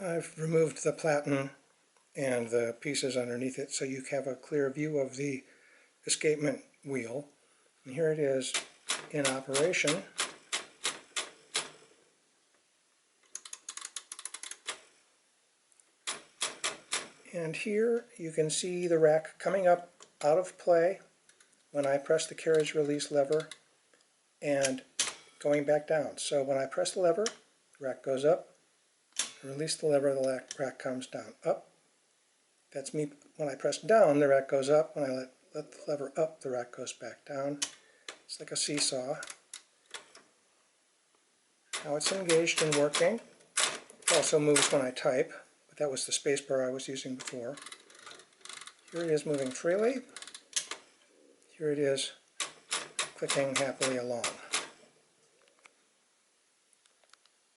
I've removed the platen and the pieces underneath it so you have a clear view of the escapement wheel. And here it is in operation. And here you can see the rack coming up out of play when I press the carriage release lever and going back down. So when I press the lever, the rack goes up. Release the lever, the rack comes down. Up. That's me. When I press down, the rack goes up. When I let the lever up, the rack goes back down. It's like a seesaw. Now it's engaged and working. It also moves when I type, but that was the spacebar I was using before. Here it is moving freely. Here it is clicking happily along.